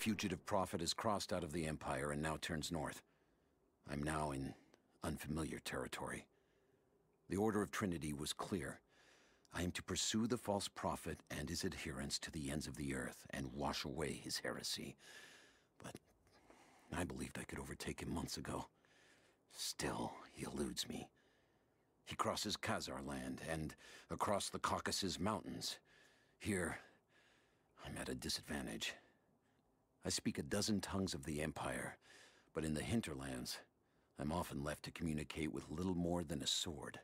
fugitive prophet has crossed out of the Empire and now turns north. I'm now in unfamiliar territory. The Order of Trinity was clear. I am to pursue the false prophet and his adherents to the ends of the earth and wash away his heresy. But I believed I could overtake him months ago. Still, he eludes me. He crosses Khazar land and across the Caucasus Mountains. Here, I'm at a disadvantage. I speak a dozen tongues of the Empire, but in the hinterlands, I'm often left to communicate with little more than a sword.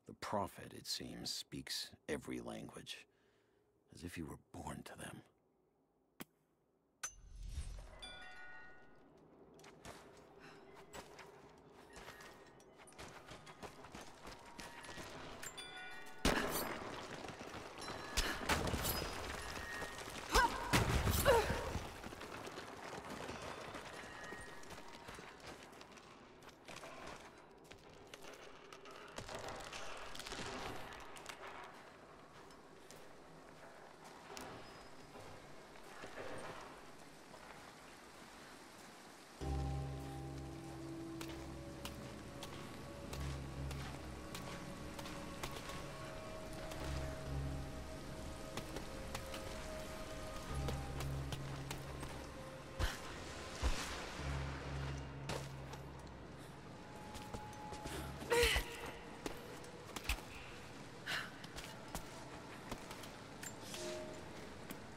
The Prophet, it seems, speaks every language, as if he were born to them.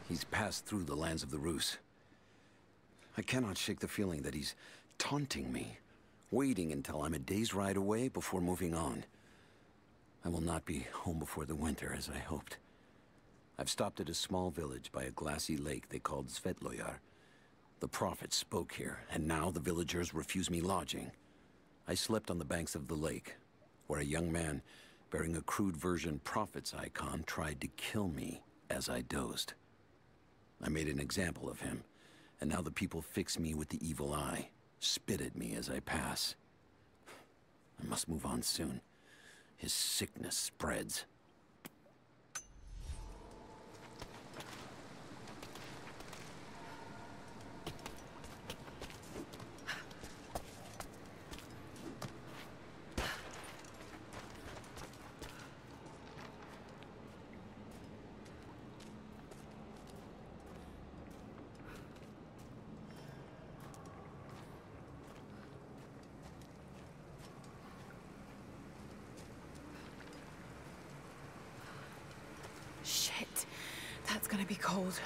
He's passed through the lands of the Rus. I cannot shake the feeling that he's taunting me, waiting until I'm a day's ride away before moving on. I will not be home before the winter, as I hoped. I've stopped at a small village by a glassy lake they called Svetloyar. The Prophet spoke here, and now the villagers refuse me lodging. I slept on the banks of the lake, where a young man bearing a crude version Prophet's icon tried to kill me as I dozed. I made an example of him, and now the people fix me with the evil eye, spit at me as I pass. I must move on soon. His sickness spreads. Shit, that's gonna be cold.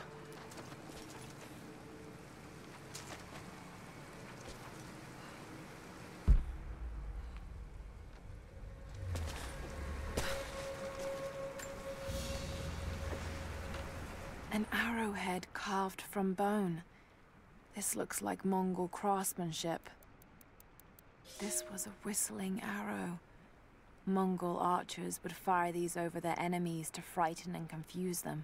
An arrowhead carved from bone. This looks like Mongol craftsmanship. This was a whistling arrow. Mongol archers would fire these over their enemies to frighten and confuse them.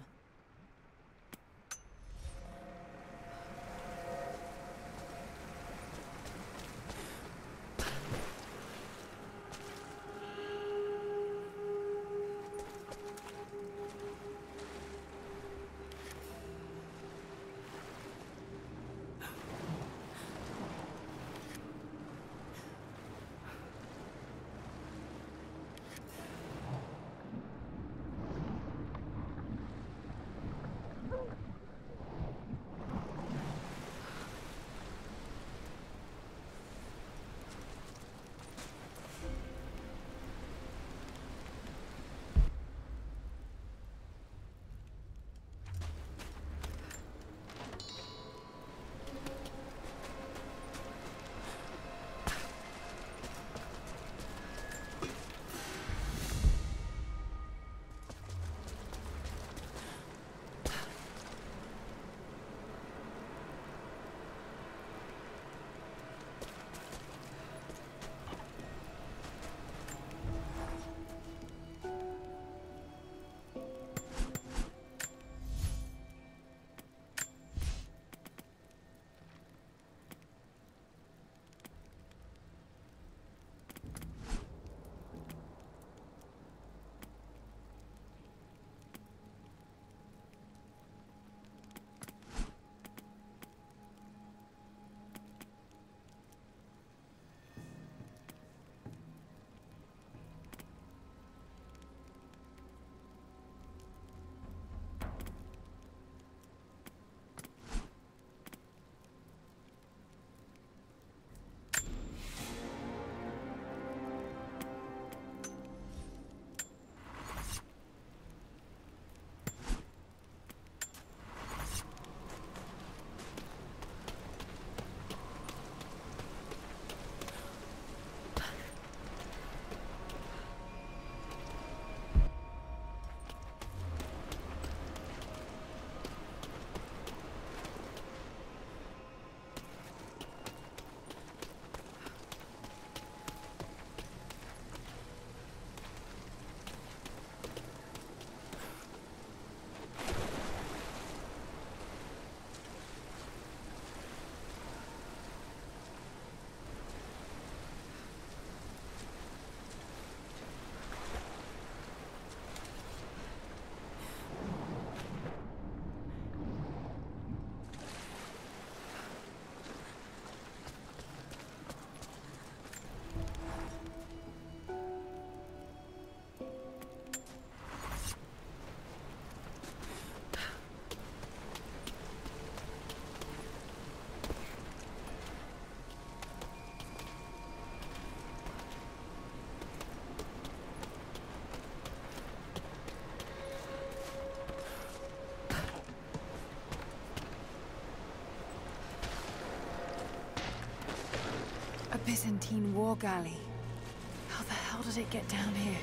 A Byzantine war galley. How the hell did it get down here?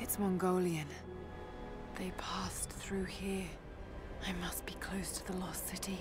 It's Mongolian. They passed through here. I must be close to the lost city.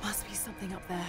Must be something up there.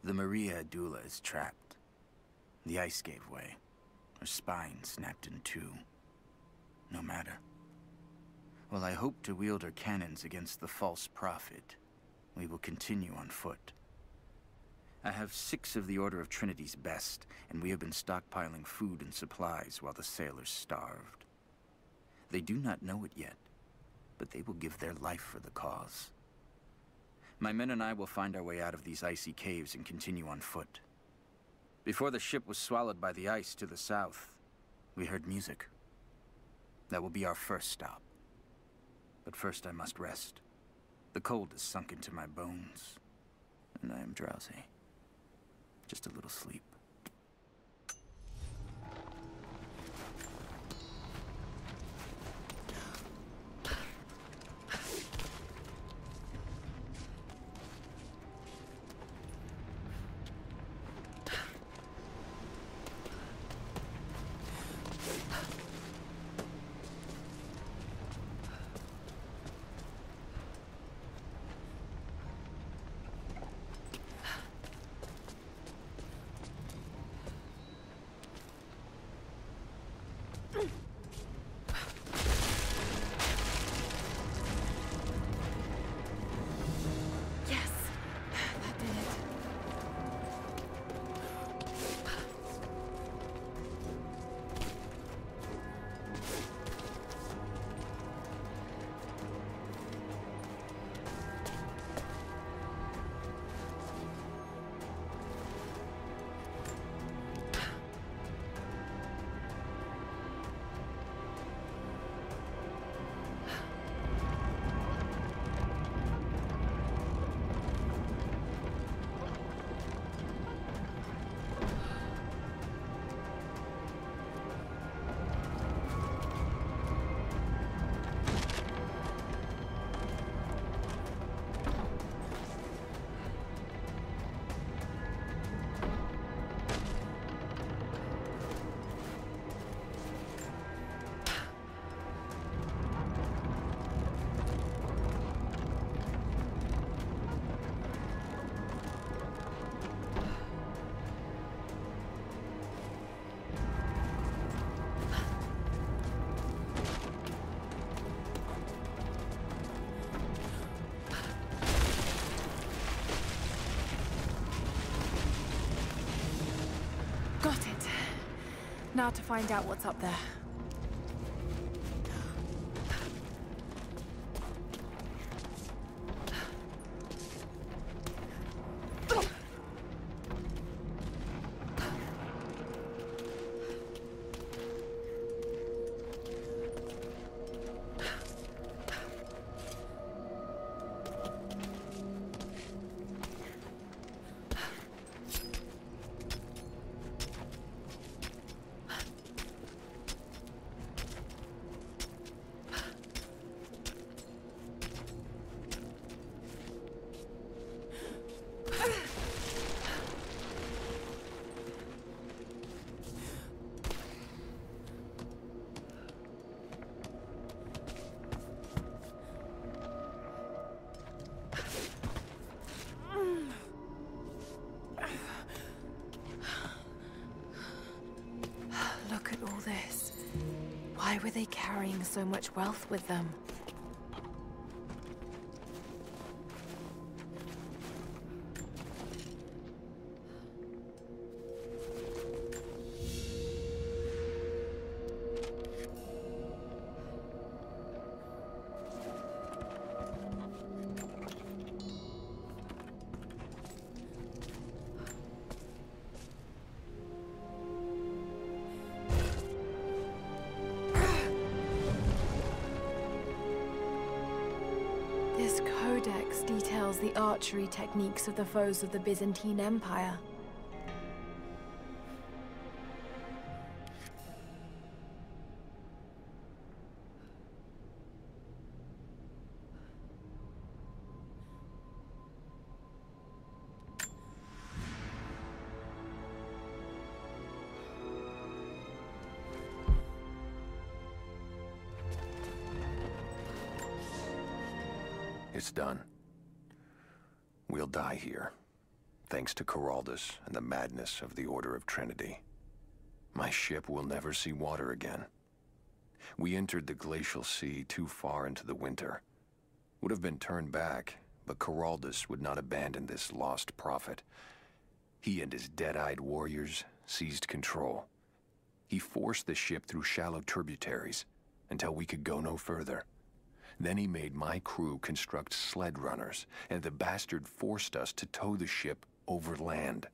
The Maria Adula is trapped. The ice gave way. Her spine snapped in two. No matter. While I hope to wield her cannons against the false prophet, we will continue on foot. I have 6 of the Order of Trinity's best, and we have been stockpiling food and supplies while the sailors starved. They do not know it yet, but they will give their life for the cause. My men and I will find our way out of these icy caves and continue on foot. Before the ship was swallowed by the ice to the south, we heard music. That will be our first stop. But first I must rest. The cold has sunk into my bones, and I am drowsy. Just a little sleep. Now to find out what's up there. Why were they carrying so much wealth with them? This codex details the archery techniques of the foes of the Byzantine Empire. It's done. We'll die here, thanks to Coraldus and the madness of the Order of Trinity. My ship will never see water again. We entered the glacial sea too far into the winter. Would have been turned back, but Coraldus would not abandon this lost prophet. He and his dead-eyed warriors seized control. He forced the ship through shallow tributaries until we could go no further. Then he made my crew construct sled runners, and the bastard forced us to tow the ship over land.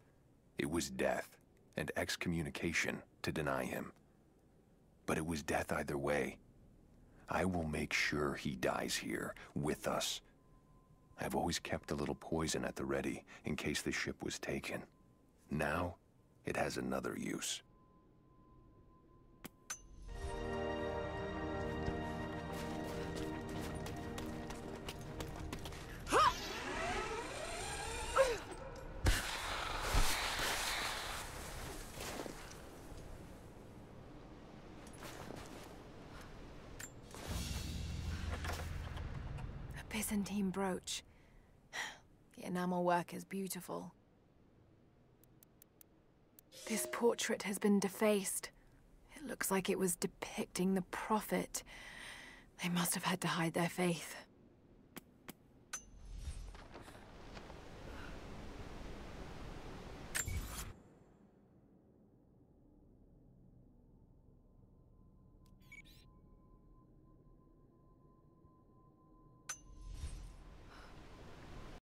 It was death and excommunication to deny him. But it was death either way. I will make sure he dies here, with us. I've always kept a little poison at the ready, in case the ship was taken. Now, it has another use. Byzantine brooch. The enamel work is beautiful. This portrait has been defaced. It looks like it was depicting the prophet. They must have had to hide their faith.